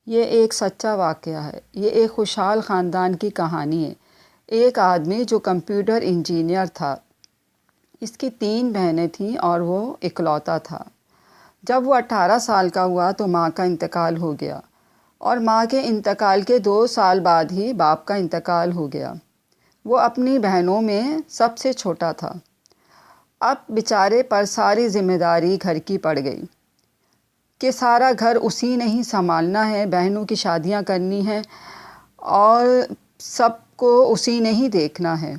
یہ ایک سچا واقعہ ہے۔ یہ ایک خوشحال خاندان کی کہانی ہے۔ ایک آدمی جو کمپیوٹر انجینئر تھا، اس کی 3 بہنیں تھیں اور وہ اکلوتا تھا۔ جب وہ 18 سال کا ہوا تو ماں کا انتقال ہو گیا، اور ماں کے انتقال کے 2 سال بعد ہی باپ کا انتقال ہو گیا۔ وہ اپنی بہنوں میں سب سے چھوٹا تھا۔ اب بیچارے پر ساری ذمہ داری گھر کی پڑ گئی کہ سارا گھر اسی نے ہی سنبھالنا ہے، بہنوں کی شادیاں کرنی ہیں اور سب کو اسی نے ہی دیکھنا ہے۔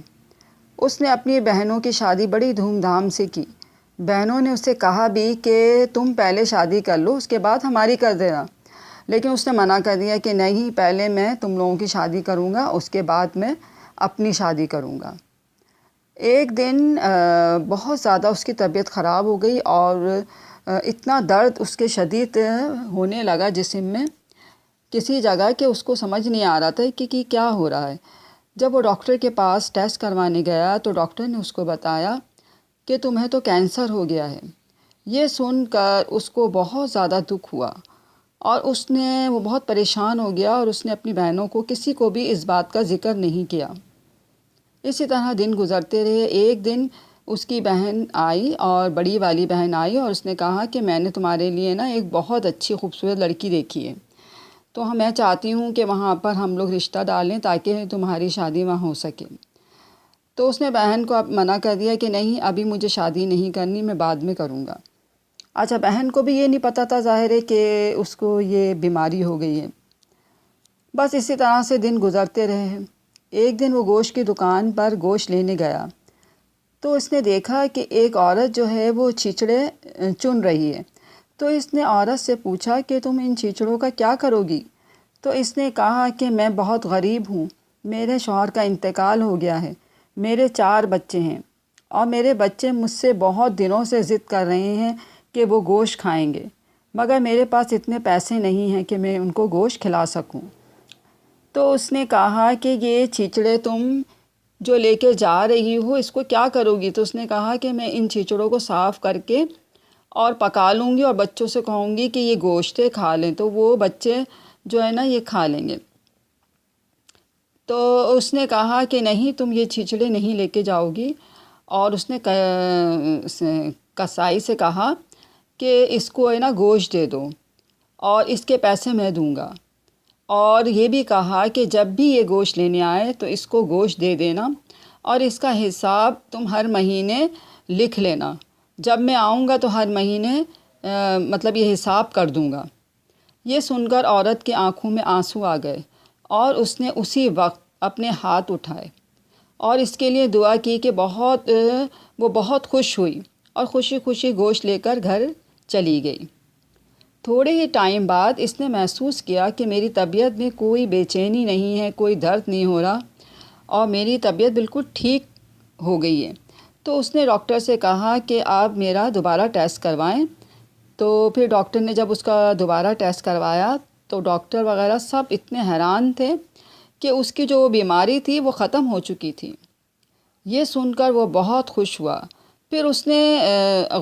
اس نے اپنی بہنوں کی شادی بڑی دھوم دھام سے کی۔ بہنوں نے اسے کہا بھی کہ تم پہلے شادی کر لو، اس کے بعد ہماری کر دینا، لیکن اس نے منع کر دیا کہ نہیں، پہلے میں تم لوگوں کی شادی کروں گا، اس کے بعد میں اپنی شادی کروں گا۔ ایک دن بہت زیادہ اس کی طبیعت خراب ہو گئی اور اتنا درد اس کے شدید ہونے لگا جسم میں کسی جگہ کہ اس کو سمجھ نہیں آ رہا تھا کہ کیا ہو رہا ہے۔ جب وہ ڈاکٹر کے پاس ٹیسٹ کروانے گیا تو ڈاکٹر نے اس کو بتایا کہ تمہیں تو کینسر ہو گیا ہے۔ یہ سن کر اس کو بہت زیادہ دکھ ہوا اور وہ بہت پریشان ہو گیا، اور اس نے اپنی بہنوں کو کسی کو بھی اس بات کا ذکر نہیں کیا۔ اسی طرح دن گزرتے رہے۔ ایک دن اس کی بہن آئی، اور بڑی والی بہن آئی، اور اس نے کہا کہ میں نے تمہارے لیے ایک بہت اچھی خوبصورت لڑکی دیکھی ہے، تو میں چاہتی ہوں کہ وہاں پر ہم لوگ رشتہ ڈالیں تاکہ تمہاری شادی وہاں ہو سکے۔ تو اس نے بہن کو منع کر دیا کہ نہیں، ابھی مجھے شادی نہیں کرنی، میں بعد میں کروں گا۔ اچھا، بہن کو بھی یہ نہیں پتہ تھا ظاہر ہے کہ اس کو یہ بیماری ہو گئی ہے۔ بس اسی طرح سے دن گزرتے رہے۔ ایک دن وہ گوشت کی دکان پر گوشت لینے گیا تو اس نے دیکھا کہ ایک عورت جو ہے وہ چیچڑے چن رہی ہے۔ تو اس نے عورت سے پوچھا کہ تم ان چیچڑوں کا کیا کرو گی؟ تو اس نے کہا کہ میں بہت غریب ہوں، میرے شوہر کا انتقال ہو گیا ہے، میرے 4 بچے ہیں، اور میرے بچے مجھ سے بہت دنوں سے ضد کر رہے ہیں کہ وہ گوشت کھائیں گے، مگر میرے پاس اتنے پیسے نہیں ہیں کہ میں ان کو گوشت کھلا سکوں۔ تو اس نے کہا کہ یہ چیچڑے تم جو لے کے جا رہی ہو، اس کو کیا کرو گی؟ تو اس نے کہا کہ میں ان چیچڑوں کو صاف کر کے اور پکا لوں گی، اور بچوں سے کہوں گی کہ یہ گوشت کھا لیں، تو وہ بچے جو ہے یہ کھا لیں گے۔ تو اس نے کہا کہ نہیں، تم یہ چیچڑے نہیں لے کے جاؤ گی، اور اس نے کسائی سے کہا کہ اس کو گوشت دے دو اور اس کے پیسے میں دوں گا، اور یہ بھی کہا کہ جب بھی یہ گوشت لینے آئے تو اس کو گوشت دے دینا، اور اس کا حساب تم ہر مہینے لکھ لینا، جب میں آؤں گا تو ہر مہینے یہ حساب کر دوں گا۔ یہ سن کر عورت کی آنکھوں میں آنسو آ گئے، اور اس نے اسی وقت اپنے ہاتھ اٹھائے اور اس کے لیے دعا کی کہ وہ بہت خوش ہوئی، اور خوشی خوشی گوشت لے کر گھر چلی گئی۔ تھوڑے ہی ٹائم بعد اس نے محسوس کیا کہ میری طبیعت میں کوئی بے چینی نہیں ہے، کوئی درد نہیں ہو رہا، اور میری طبیعت بالکل ٹھیک ہو گئی ہے۔ تو اس نے ڈاکٹر سے کہا کہ آپ میرا دوبارہ ٹیسٹ کروائیں۔ تو پھر ڈاکٹر نے جب اس کا دوبارہ ٹیسٹ کروایا تو ڈاکٹر وغیرہ سب اتنے حیران تھے کہ اس کی جو بیماری تھی وہ ختم ہو چکی تھی۔ یہ سن کر وہ بہت خوش ہوا۔ پھر اس نے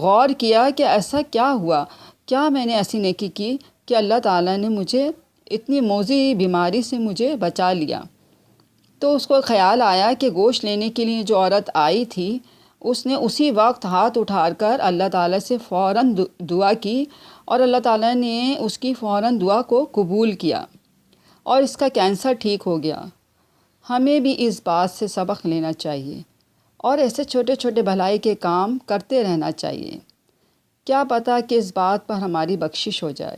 غور کیا کہ ایسا کیا ہوا، کیا میں نے ایسی نیکی کی کہ اللہ تعالیٰ نے مجھے اتنی موذی بیماری سے مجھے بچا لیا۔ تو اس کو خیال آیا کہ گوشت لینے کے لیے جو عورت آئی تھی، اس نے اسی وقت ہاتھ اٹھا کر اللہ تعالیٰ سے فوراً دعا کی، اور اللہ تعالیٰ نے اس کی فوراً دعا کو قبول کیا، اور اس کا کینسر ٹھیک ہو گیا۔ ہمیں بھی اس بات سے سبق لینا چاہیے، اور ایسے چھوٹے چھوٹے بھلائی کے کام کرتے رہنا چاہیے۔ کیا پتہ کہ اس بات پر ہماری بخشش ہو جائے۔